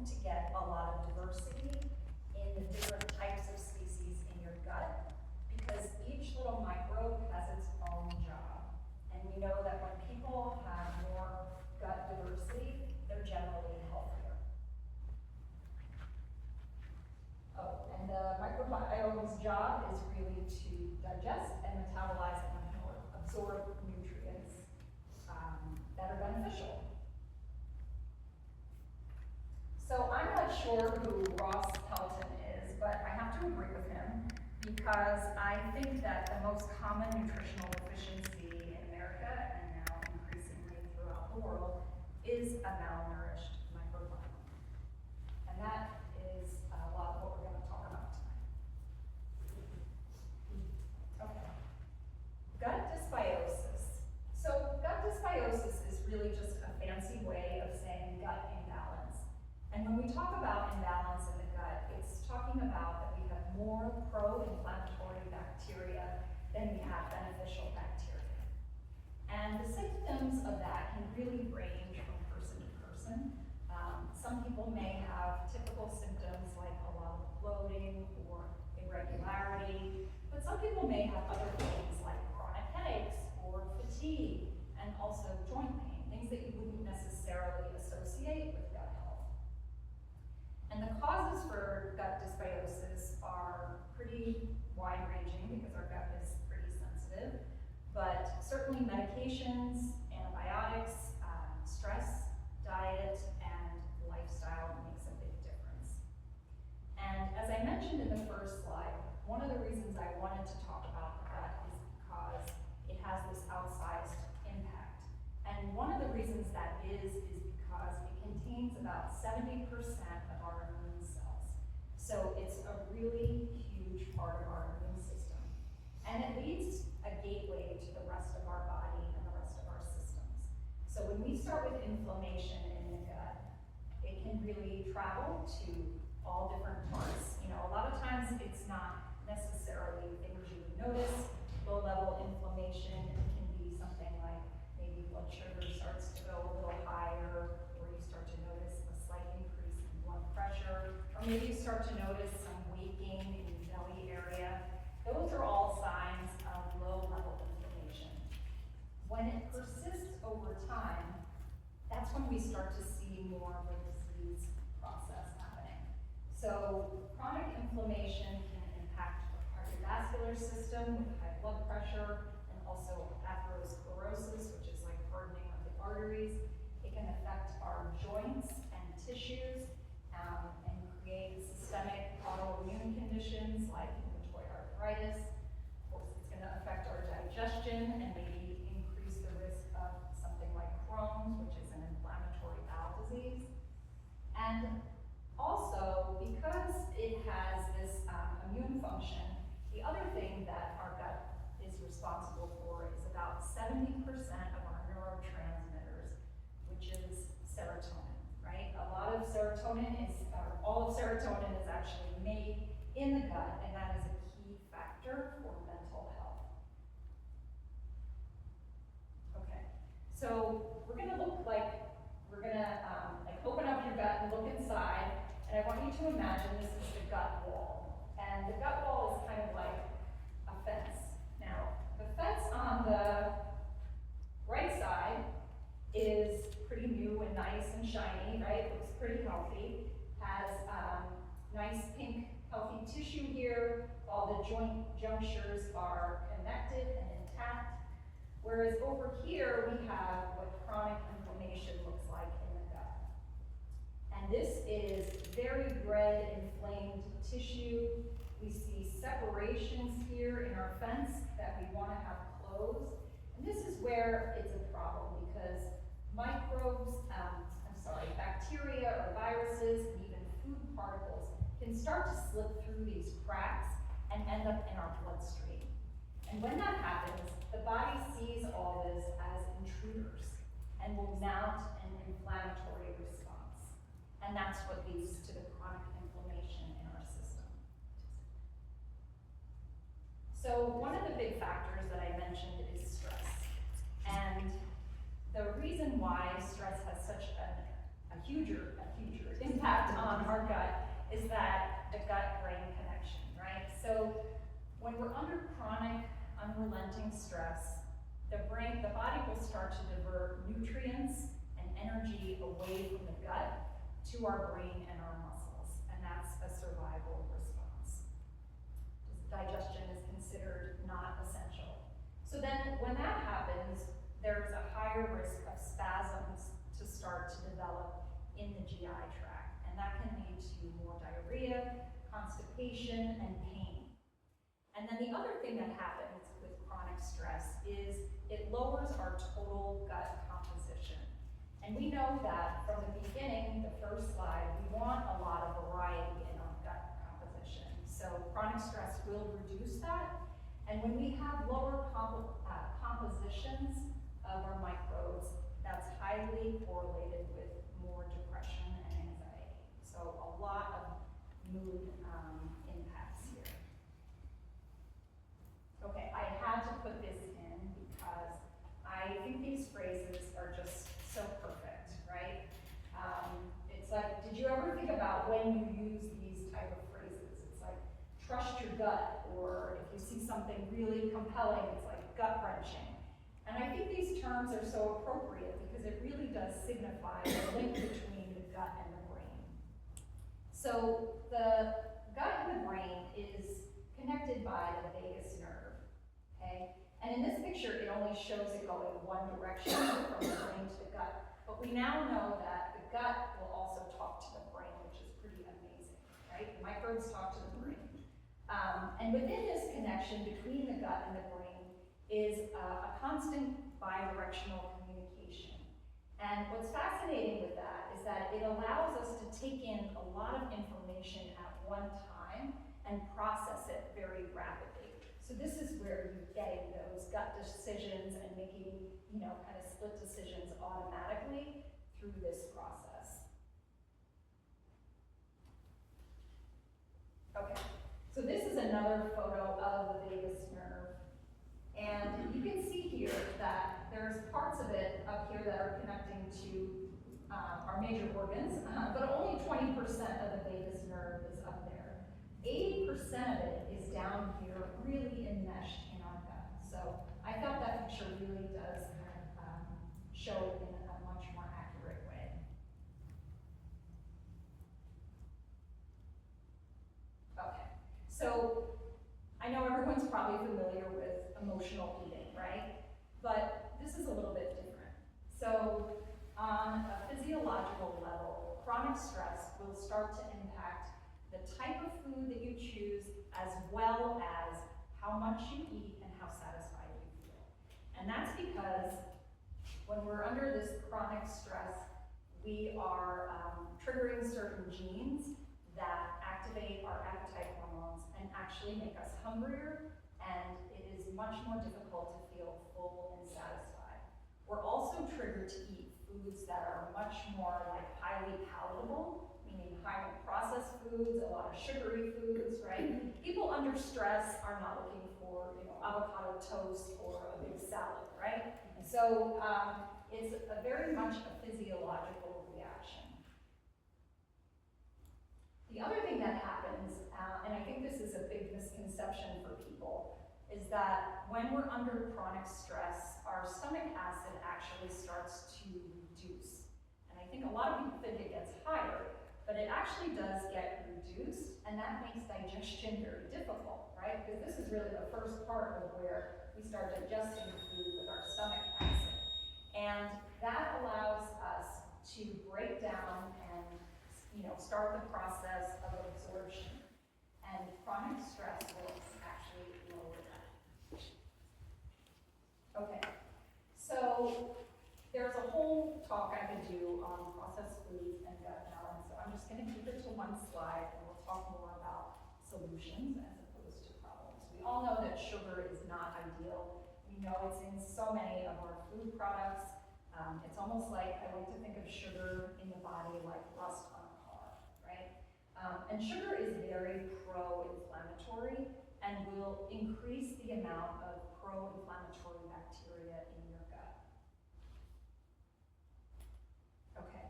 to get a lot of diversity in the different types of species in your gut, because each little microbe has its own job. And we know that when people have more gut diversity, they're generally healthier. Oh, and the microbiome's job is really to digest and metabolize and absorb nutrients that are beneficial. So I'm not sure who Ross Pelton is, but I have to agree with him because I think that the most common nutritional deficiency in America, and now increasingly throughout the world, is a malnourished microbiome. And that is a lot of what we're going to talk about tonight. Okay. Gut dysbiosis. So gut dysbiosis is really just a fancy way of saying gut imbalance. And when we talk about imbalance in the gut, it's talking about that we have more pro-inflammatory bacteria than we have beneficial bacteria. And the symptoms of that can really range from person to person. Some people may have typical symptoms like a lot of bloating or irregularity, but some people may have other things like chronic headaches or fatigue and also joint pain, things that you wouldn't necessarily associate with gut health. And the causes for gut dysbiosis are pretty wide-ranging because our gut is pretty sensitive, but certainly medications, antibiotics, stress, diet, and lifestyle makes a big difference. And as I mentioned in the first slide, one of the reasons I wanted to talk about the gut is because it has this outsized impact. And one of the reasons that is because it contains about 70% of our immune cells. So it's a really huge part of our immune system. And it leads a gateway to the rest of our body and the rest of our systems. So when we start with inflammation in the gut, it can really travel to all different parts. You know, a lot of times it's not necessarily things you would notice. Low-level inflammation can be something like maybe blood sugar starts to go a little higher, or you start to notice a slight increase in blood pressure, or maybe you start to notice some waking in the belly area. Those are all signs of low-level inflammation. When it persists over time, that's when we start to see more of a disease process happening. So chronic inflammation can impact the cardiovascular system with high blood pressure, and also atherosclerosis, which is like hardening of the arteries. It can affect our joints and tissues, and create systemic autoimmune conditions like rheumatoid arthritis. Of course, it's going to affect our digestion and maybe increase the risk of something like Crohn's, which is an inflammatory bowel disease. And also, because it has this immune function, the other thing that our gut is responsible for is about 70% of our neurotransmitters, which is serotonin, right? A lot of serotonin is, or all of serotonin is actually made in the gut, and that is a key factor for mental health. Okay, so we're gonna open up your gut and look inside, and I want you to imagine this is the gut wall. And the gut wall is kind of like a fence. Now, the fence on the right side is pretty new and nice and shiny, right? Looks pretty healthy. Has nice pink healthy tissue here. All the joint junctures are connected and intact. Whereas over here, we have what chronic inflammation looks like in the gut. And this is very red, inflamed tissue. We see separations here in our fence that we want to have closed. And this is where it's a problem because bacteria or viruses, and even food particles can start to slip through these cracks and end up in our bloodstream. And when that happens, the body sees all this as intruders and will mount an inflammatory response. And that's what leads to the chronic inflammation in our system. So one of the big factors that I mentioned is stress. And the reason why stress has such a huger impact impact on our gut is that the gut-brain connection, right? So when we're under chronic, unrelenting stress, the body will start to divert nutrients and energy away from the gut to our brain and our muscles, and that's a survival response. Digestion is considered not essential. So then when that happens, there's a higher risk of spasms to start to develop in the GI tract, and that can lead to more diarrhea, constipation, and pain. And then the other thing that happens with chronic stress is it lowers our total gut composition. And we know that from the beginning, the first slide, we want a lot of variety in our gut composition. So chronic stress will reduce that. And when we have lower compositions of our microbes, that's highly correlated with more depression and anxiety. So a lot of mood impacts here. Okay, I had to put this in because I think these phrases are just so perfect, right? It's like, did you ever think about when you use these type of phrases? It's like, trust your gut, or if you see something really compelling, it's like gut-wrenching. And I think these terms are so appropriate because it really does signify the link between the gut and the brain. So the gut and the brain is connected by the vagus nerve, okay? And in this picture, it only shows it going one direction from the brain to the gut. But we now know that the gut will also talk to the brain, which is pretty amazing, right? The microbes talk to the brain. And within this connection between the gut and the brain is a constant bidirectional communication. And what's fascinating with that is that it allows us to take in a lot of information at one time and process it very rapidly. So this is where you're getting those gut decisions and making, kind of split decisions automatically through this process. Okay, so this is another photo of the vagus nerve. And you can see here that there's parts of it up here that are connecting to our major organs, but only 20% of the vagus nerve is up there. 80% of it is down here, really enmeshed in our gut. So I thought that picture really does kind of show it in a much more accurate way. Okay, so I know everyone's probably familiar with emotional eating, right? But this is a little bit different. So on a physiological level, chronic stress will start to impact the type of food that you choose, as well as how much you eat and how satisfied you feel. And that's because when we're under this chronic stress, we are triggering certain genes that activate our appetite hormones and actually make us hungrier, and it is much more difficult to feel full and satisfied. We're also triggered to eat foods that are much more like highly palatable, meaning highly processed foods, a lot of sugary foods, right? People under stress are not looking for, avocado toast or a big salad, right? And so it's very much a physiological reaction. The other thing that happens, and I think this is a big misconception for people, is that when we're under chronic stress, our stomach acid actually starts to reduce. And I think a lot of people think it gets higher, but it actually does get reduced, and that makes digestion very difficult, right? Because this is really the first part of where we start digesting food with our stomach acid. And that allows us to break down and start the process of absorption. And chronic stress will actually lower that. Okay, so there's a whole talk I could do on processed foods and gut balance, so I'm just going to keep it to one slide, and we'll talk more about solutions as opposed to problems. We all know that sugar is not ideal. We know it's in so many of our food products. It's almost like I like to think of sugar in the body like rust on a car, right? And sugar is very pro-inflammatory and will increase the amount of pro-inflammatory bacteria in your gut. Okay.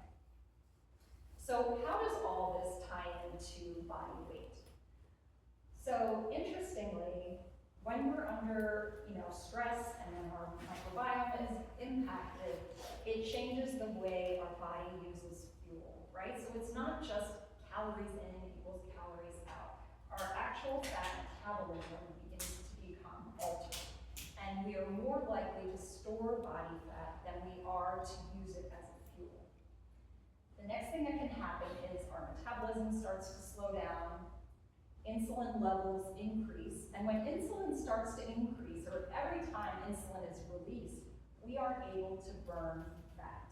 So how does all right? So it's not just calories in equals calories out. Our actual fat metabolism begins to become altered. And we are more likely to store body fat than we are to use it as a fuel. The next thing that can happen is our metabolism starts to slow down, insulin levels increase, and when insulin starts to increase, or every time insulin is released, we are able to burn fat.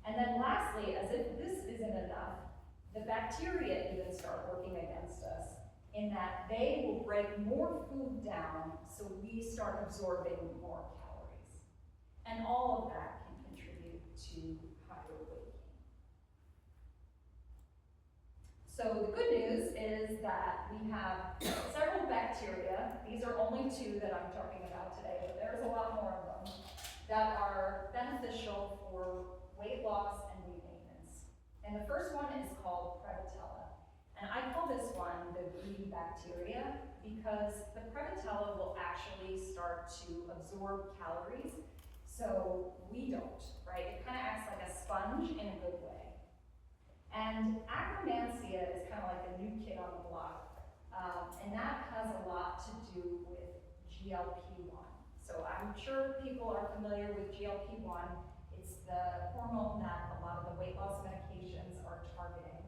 And then lastly, as if this isn't enough, the bacteria even start working against us in that they will break more food down so we start absorbing more calories. And all of that can contribute to higher weight gain. So the good news is that we have several bacteria, these are only two that I'm talking about today, but there's a lot more of them, that are beneficial for weight loss and weight maintenance. And the first one is called Prevotella. And I call this one the greedy bacteria because the Prevotella will actually start to absorb calories, so we don't, right? It kind of acts like a sponge in a good way. And Akkermansia is kind of like the new kid on the block, and that has a lot to do with GLP-1. So I'm sure people are familiar with GLP-1. It's the hormone that a lot of the weight loss medications are targeting.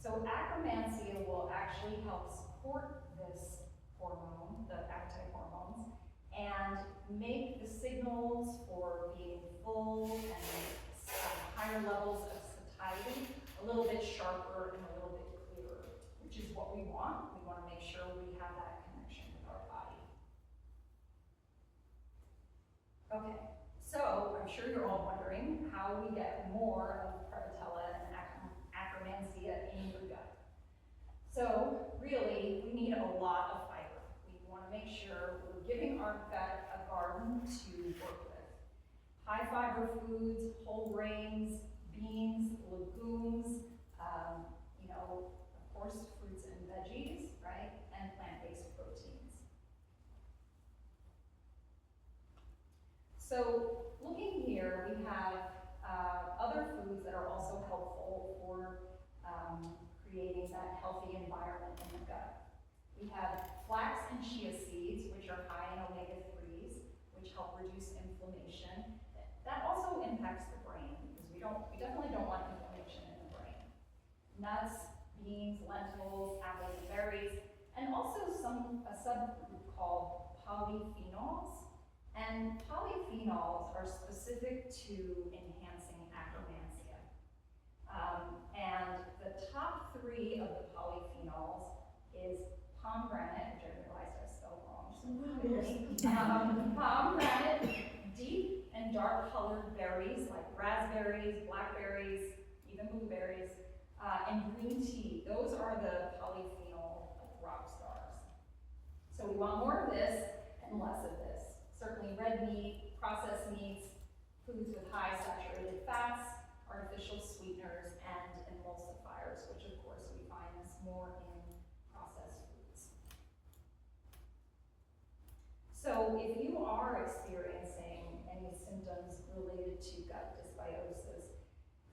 So Akkermansia will actually help support this hormone, the appetite hormones, and make the signals for being full and higher levels of satiety a little bit sharper and a little bit clearer, which is what we want. We want to make sure we have that connection with our body. Okay, so I'm sure you're all wondering how we get more of Prevotella and Akkermansia in your gut. So really, we need a lot of fiber. We want to make sure we're giving our gut a garden to work with. High fiber foods, whole grains, beans, legumes, of course, fruits and veggies, right? And plant-based proteins. So looking here, we have other foods that are also helpful for creating that healthy environment in the gut. We have flax and chia seeds, which are high in omega-3s, which help reduce inflammation. That also impacts the brain, because we definitely don't want inflammation in the brain. Nuts, beans, lentils, apples, and berries, and also a subgroup called polyphenols. And polyphenols are specific to enhancing Akkermansia. And the top three of the polyphenols is pomegranate, which I realized I spelled wrong, so pomegranate, deep and dark colored berries like raspberries, blackberries, even blueberries, and green tea. Those are the polyphenol rock stars. So we want more of this and less of this. Certainly red meat, processed meats, foods with high saturated fats, artificial sweeteners, and emulsifiers, which of course we find this more in processed foods. So if you are experiencing any symptoms related to gut dysbiosis,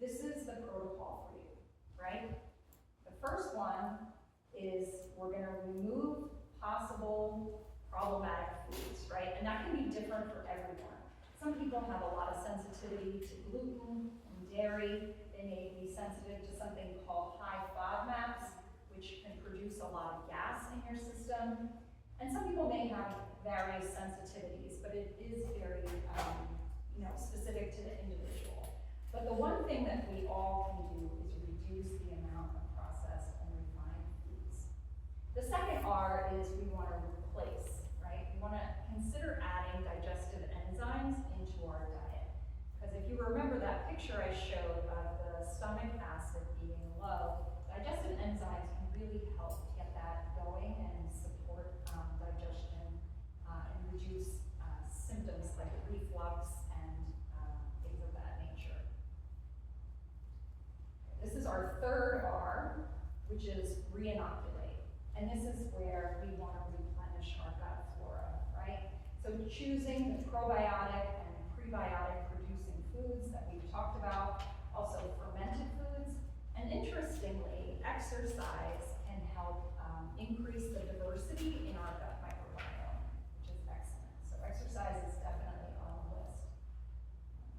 this is the protocol for you, right? The first one is we're going to remove possible problematic foods, right? And that can be different for everyone. Some people have a lot of sensitivity to gluten and dairy. They may be sensitive to something called high FODMAPs, which can produce a lot of gas in your system. And some people may have various sensitivities, but it is very specific to the individual. But the one thing that we all can do is reduce the amount of processed and refined foods. The second R is we want to replace, right? We want to consider adding digestive enzymes into our diet. Because if you remember that picture I showed of the stomach acid being low, digestive enzymes can really help get that going and support digestion and reduce symptoms like reflux and things of that nature. This is our third R, which is reinoculate. And this is where we want to replenish our gut flora, right? So choosing the probiotic and prebiotic producing foods that we've talked about, also fermented foods interestingly, exercise can help increase the diversity in our gut microbiome, which is excellent. So exercise is definitely on the list.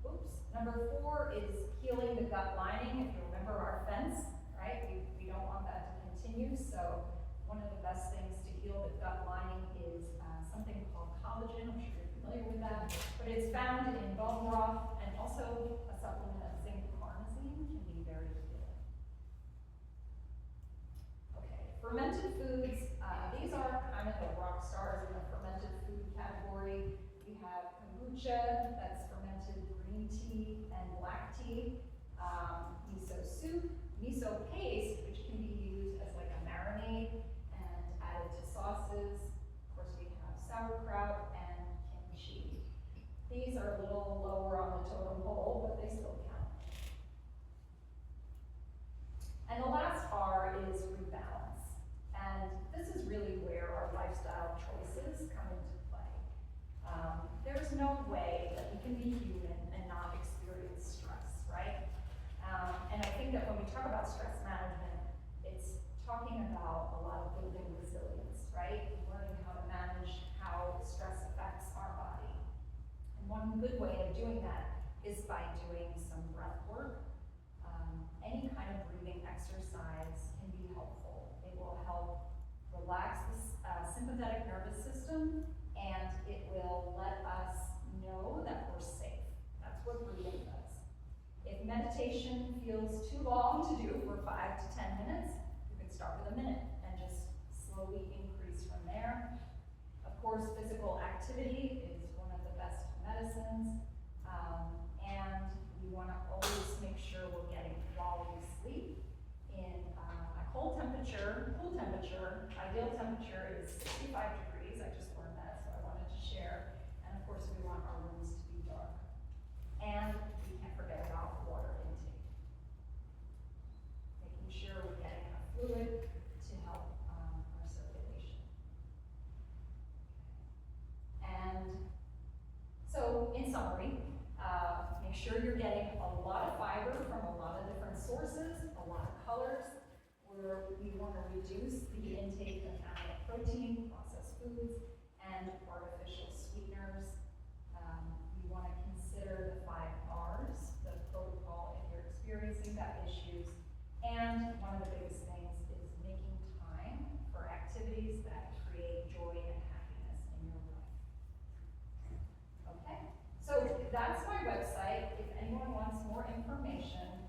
Oops. Number 4 is healing the gut lining. If you remember our fence, right? We don't want that to continue. So one of the best things to heal the gut lining is something called collagen. I'm sure you're familiar with that. But it's found in bone broth, and also a supplement of zinc carnosine can be very healing. Okay, fermented foods. These are kind of the rock stars in the fermented food category. We have kombucha, that's fermented green tea and black tea. Miso soup, miso paste, which can be used as like a marinade and added to sauces. Of course, we have sauerkraut and kimchi. These are a little lower on the totem pole, but they still count. And the last R is rebalance. And this is really where our lifestyle choices come into play. There's no way that we can be human and not experience stress, right? And I think that when we talk about stress management, it's talking about a lot of building resilience, right? Learning how to manage how stress affects our body. And one good way of doing that is by doing some breath work. Any kind of breathing exercise can be helpful. It will help relax the sympathetic nervous system, and it will let us know that we're safe. That's what breathing does. If meditation feels too long to do for 5 to 10 minutes, you can start with a minute and just slowly increase from there. Of course, physical activity is one of the best medicines, and we want to always make sure we're getting quality sleep in a cool temperature. Ideal temperature is 65 degrees. I just learned that, so I wanted to share. And of course, we want our rooms to be dark. And we can't forget about water intake. Making sure we're getting enough fluid to help our circulation. And so, in summary, make sure you're getting a lot of fiber from a lot of different sources, a lot of colors, where we want to reduce the intake of animal protein, processed foods, and artificial sweeteners. We want to consider the 5 R's, the protocol if you're experiencing gut issues. And one of the biggest things is making time for activities that create joy and happiness in your life. Okay, so that's my website. If anyone wants more information,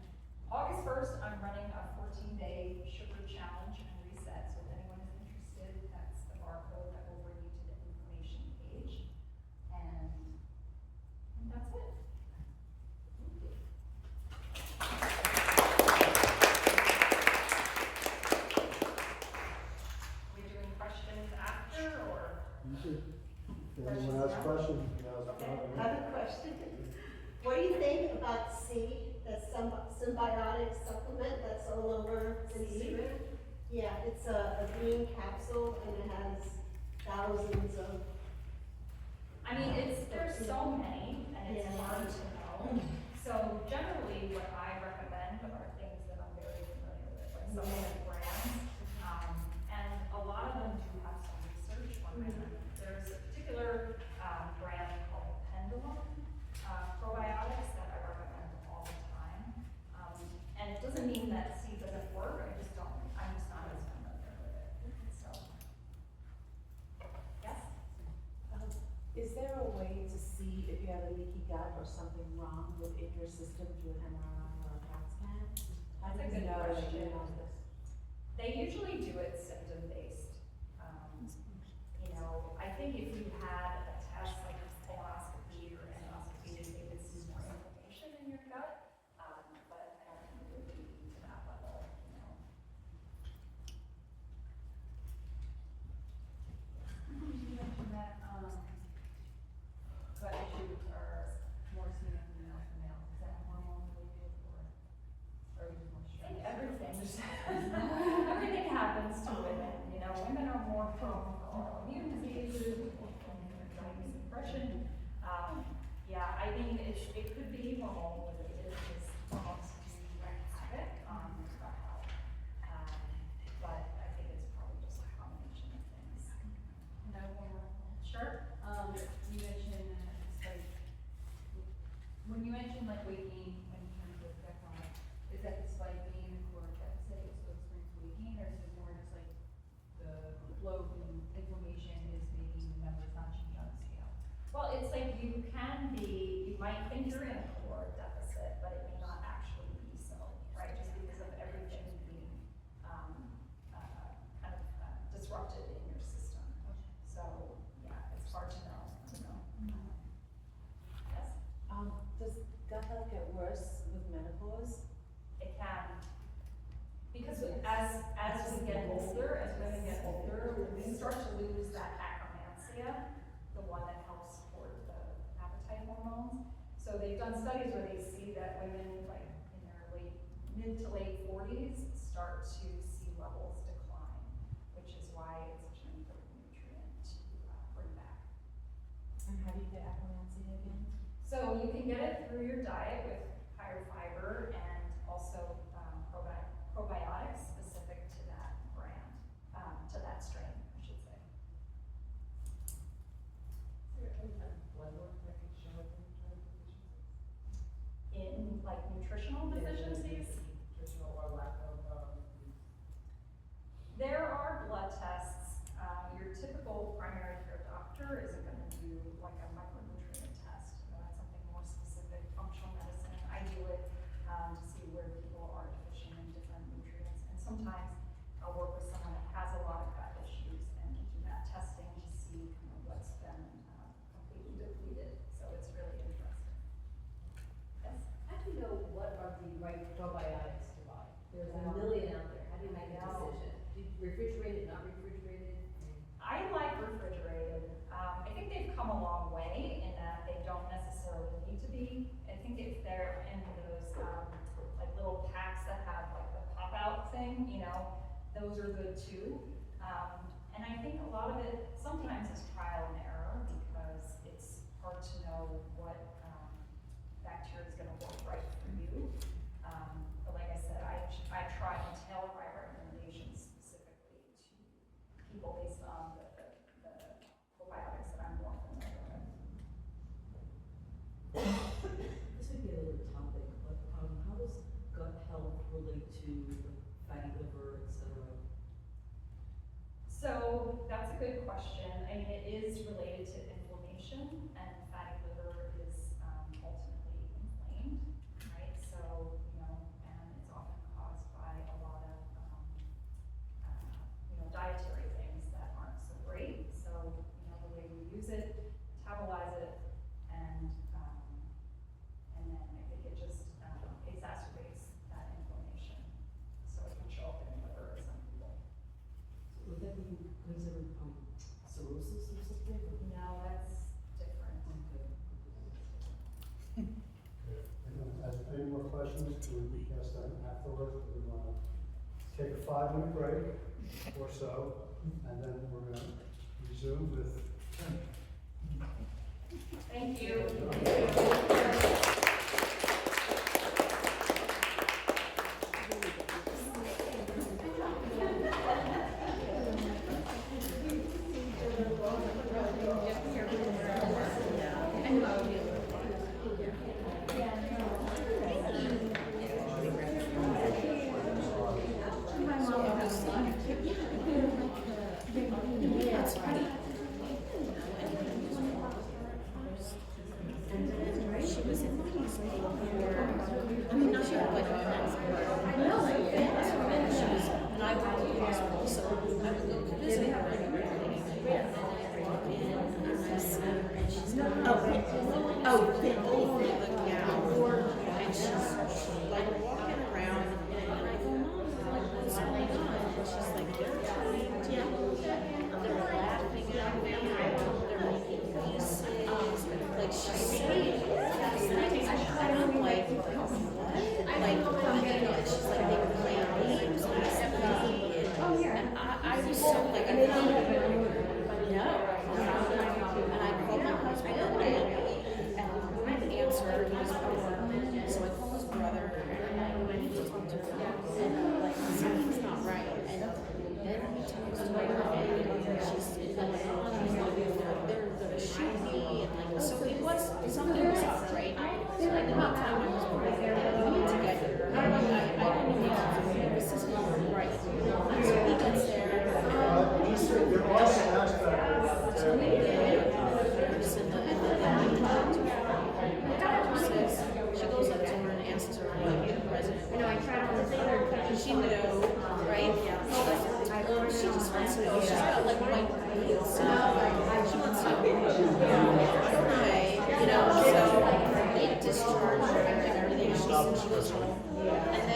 August 1st, I'm running a 14-day sugar challenge and reset. So if anyone is interested, that's the barcode that will bring you to the information page. And that's it. Thank you. We're doing questions after, or? You should. If anyone has questions, Okay, I have a question. What do you think about C, the symbiotic supplement that's all over Instagram? Yeah, it's a green capsule and it has thousands of. I mean, there's so many, and it's hard to know. So generally, what I recommend are things that I'm very familiar with, like some of the brands, and a lot of them do have some research behind them. There's a particular brand called Pendulum probiotics that I recommend all the time, and it doesn't mean that C doesn't work. I'm just not as familiar with it. So, yes. Is there a way to see if you have a leaky gut or something wrong within your system through an MRI or a CAT scan? How That's a do good you know that question. you have this? They usually do it symptom-based. I think if you had a test like a colonoscopy or endoscopy, they would see more inflammation in your gut, but I don't think it would be to that level, You mentioned that gut issues are more seen in females than males. Is that hormone related or are you more I sure? think everything happens to women. Women are more prone for autoimmune diseases, anxiety suppression. mentioned like weight gain in terms of background. Is that despite being in a caloric deficit, you still experience weight gain, or is it more just like the flow and inflammation is making the numbers not change on the scale? Well, it's like you might think you're in a caloric deficit, but it may not actually be so, right? Just because of everything being, disrupted in your system. So, yeah, it's hard to know, Yes, Does gut health get worse with menopause? it can. Because as we get older, as women get older, we start to lose that acromantia, the one that helps support the appetite hormones. So they've done studies where they see that women like in their mid to late 40s start to see levels decline, which is why it's such an important nutrient to bring back. And how do you get acromancy again? So you can get it through your diet with higher fiber and also probiotics specific to that brand, to that strain, I should say. In like nutritional deficiencies? There are blood tests. Your typical primary care doctor isn't going to do like a micronutrient test. That's something more specific, functional medicine. I do it to see where people are deficient in different nutrients. And sometimes I'll work with someone that has a lot of gut issues and do that testing to see kind of what's been completely depleted. So it's really interesting. Yes? How do you know what are the right probiotics to buy? There's a million out there. How do you make a decision? Do you refrigerate it, not refrigerated? I like refrigerated. I think they've come a long way in that they don't necessarily need to be. I think if they're in those like little packs that have like the pop out thing, those are good too. And I think a lot of it sometimes is trial and error because it's hard to know what bacteria is going to work right for you. But like I said, I try and tailor my recommendations specifically to people based on the probiotics that I'm more familiar with. This would be a little topic, but how does gut health relate to fatty liver, et cetera? So that's a good question. I mean, it is related to inflammation, and fatty liver is ultimately inflamed, right? So, and it's often caused by a lot of, dietary things that aren't so great. So, the way we use it, metabolize it, and then I think it just exacerbates that inflammation. So it can show up in the liver in some people. Would that be considered cirrhosis or something? No, that's different. Okay. Any more questions? Can we ask them afterwards? We want to take a 5-minute break or so, and then we're going to resume with. Thank you. this isn't right. So he gets there. There are some aspects that She goes up to her and asks her, like, the president. I know, I tried to say her, she knew, right? She just wants to know. She's got like white heels. So she wants to know. Hi, you know, so they discharge her and everything. She goes home. And then